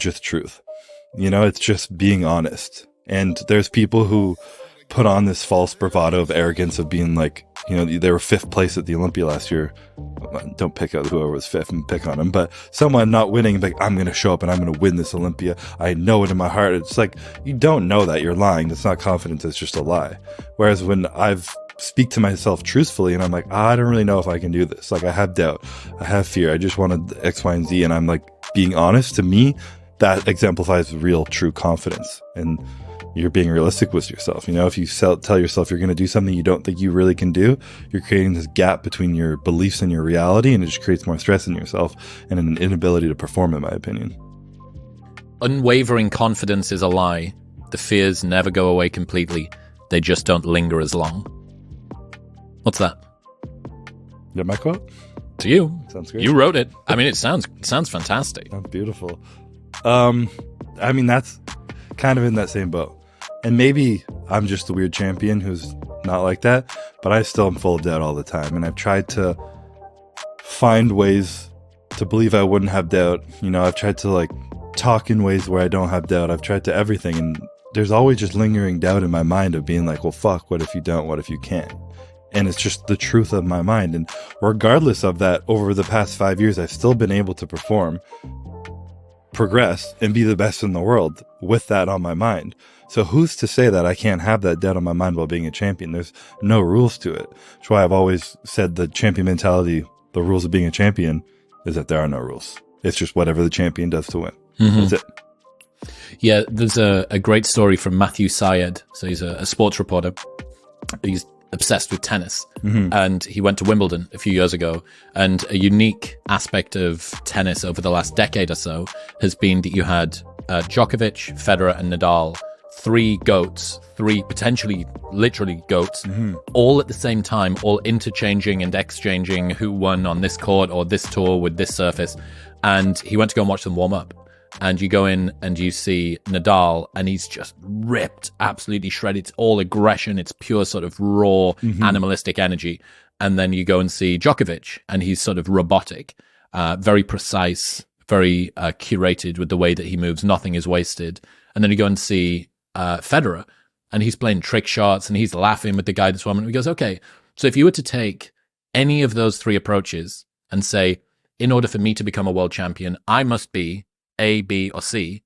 just truth. You know, it's just being honest. And there's people who put on this false bravado of arrogance of being like, you know, they were 5th place at the Olympia last year. Don't pick out whoever was 5th and pick on them, but someone not winning, like, I'm going to show up and I'm going to win this Olympia. I know it in my heart. It's like, you don't know that, you're lying. It's not confidence. It's just a lie. Whereas when I've speak to myself truthfully and I'm like, I don't really know if I can do this. Like, I have doubt. I have fear. I just wanted X, Y, and Z. And I'm like, being honest, to me, that exemplifies real, true confidence. And you're being realistic with yourself. You know, if you tell yourself you're going to do something you don't think you really can do, you're creating this gap between your beliefs and your reality, and it just creates more stress in yourself and an inability to perform, in my opinion. Unwavering confidence is a lie. The fears never go away completely. They just don't linger as long. What's that? Is that my quote? To you. Sounds great. You wrote it. I mean, it sounds fantastic. Sounds beautiful. I mean, that's kind of in that same boat. And maybe I'm just the weird champion who's not like that, but I still am full of doubt all the time. And I've tried to find ways to believe I wouldn't have doubt. You know, I've tried to like talk in ways where I don't have doubt. I've tried to everything. And there's always just lingering doubt in my mind of being like, well, fuck, what if you don't? What if you can't? And it's just the truth of my mind. And regardless of that, over the past 5 years, I've still been able to perform, progress, and be the best in the world with that on my mind. So who's to say that I can't have that doubt on my mind while being a champion? There's no rules to it. That's why I've always said the champion mentality, the rules of being a champion, is that there are no rules. It's just whatever the champion does to win. Mm-hmm. That's it. Yeah, there's a great story from Matthew Syed. So he's a sports reporter. He's obsessed with tennis. Mm-hmm. And he went to Wimbledon a few years ago. And a unique aspect of tennis over the last decade or so has been that you had Djokovic, Federer, and Nadal, 3 goats, 3 potentially literally goats, mm-hmm. all at the same time, all interchanging and exchanging who won on this court or this tour with this surface. And he went to go and watch them warm up. And you go in and you see Nadal, and he's just ripped, absolutely shredded. It's all aggression. It's pure sort of raw, mm-hmm. animalistic energy. And then you go and see Djokovic, and he's sort of robotic, very precise, very curated with the way that he moves. Nothing is wasted. And then you go and see Federer, and he's playing trick shots, and he's laughing with the guy that's won. And he goes, okay, so if you were to take any of those 3 approaches and say, in order for me to become a world champion, I must be A, B, or C.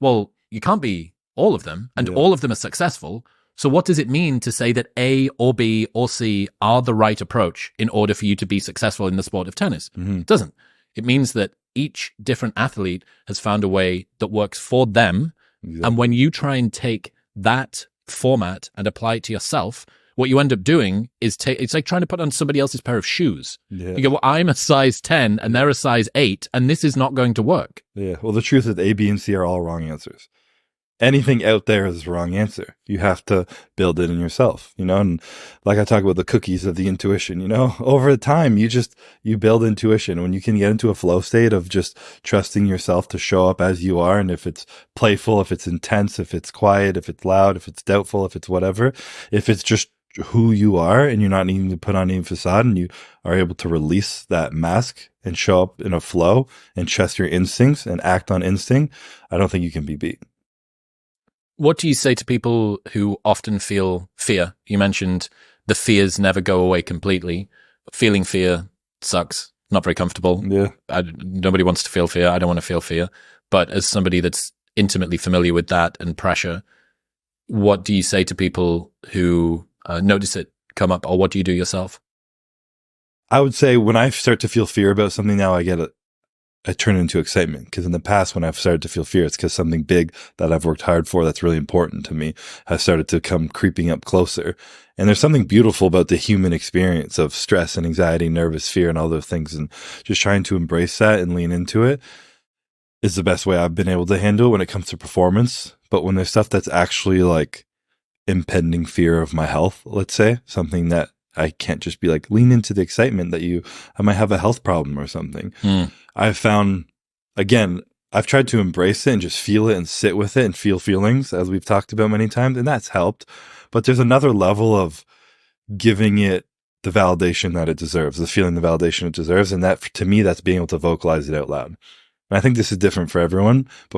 Well, you can't be all of them, and all of them are successful. So what does it mean to say that A or B or C are the right approach in order for you to be successful in the sport of tennis? Mm-hmm. It doesn't. It means that each different athlete has found a way that works for them. Exactly. And when you try and take that format and apply it to yourself, what you end up doing is it's like trying to put on somebody else's pair of shoes. Yeah. You go, well, I'm a size 10 and they're a size 8, and this is not going to work. Yeah. Well, the truth is A, B, and C are all wrong answers. Anything out there is the wrong answer. You have to build it in yourself, you know? And like I talk about the cookies of the intuition, you know, over time, you build intuition. When you can get into a flow state of just trusting yourself to show up as you are. And if it's playful, if it's intense, if it's quiet, if it's loud, if it's doubtful, if it's whatever, if it's just who you are and you're not needing to put on any facade, and you are able to release that mask and show up in a flow and trust your instincts and act on instinct, I don't think you can be beat. What do you say to people who often feel fear? You mentioned the fears never go away completely. Feeling fear sucks. Not very comfortable. Yeah. Nobody wants to feel fear. I don't want to feel fear. But as somebody that's intimately familiar with that and pressure, what do you say to people who notice it come up, or what do you do yourself? I would say when I start to feel fear about something now, I turn it into excitement. Because in the past, when I've started to feel fear, it's because something big that I've worked hard for that's really important to me has started to come creeping up closer. And there's something beautiful about the human experience of stress and anxiety, nervous fear, and all those things. And just trying to embrace that and lean into it is the best way I've been able to handle it when it comes to performance. But when there's stuff that's actually like impending fear of my health, let's say, something that I can't just be like, lean into the excitement that I might have a health problem or something. I've found, again, I've tried to embrace it and just feel it and sit with it and feel feelings, as we've talked about many times, and that's helped. But there's another level of giving it the validation that it deserves, the feeling, the validation it deserves. And that, to me, that's being able to vocalize it out loud. And I think this is different for everyone, but